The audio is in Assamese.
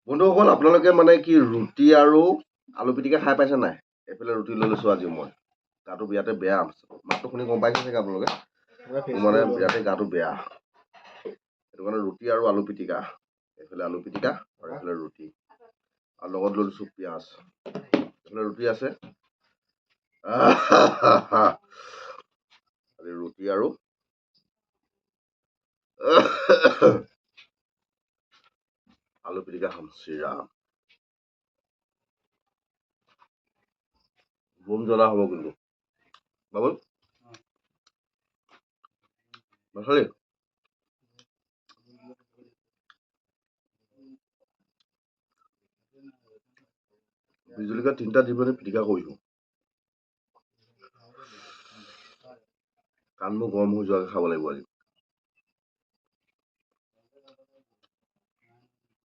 বন্ধুসকল আপোনালোকে মানে কি ৰুটি আৰু আলু পিটিকা খাই পাইছে নাই? এইফালে ৰুটি লৈ লৈছোঁ আজি মই। গাটো বিৰাটে বেয়া। মাতটো শুনি গম পাইছে চাগে আপোনালোকে। মোৰ মানে বিৰাটে গাটো বেয়া। সেইটো কাৰণে ৰুটি আৰু আলু পিটিকা। এইফালে আলু পিটিকা আৰু এইফালে ৰুটি। আৰু লগত লৈ লৈছোঁ পিঁয়াজ। এইফালে ৰুটি আছে। আজি ৰুটি আৰু আলু পিটিকা খাম চিৰা। বোম জ্বলা হ'ব কিন্তু। বাবুল নাখালি? বিজলকীয়া 3টা দি পেলাই পিটিকা কৰিছোঁ। কাণবোৰ গৰম হৈ যোৱাকৈ খাব লাগিব আজি।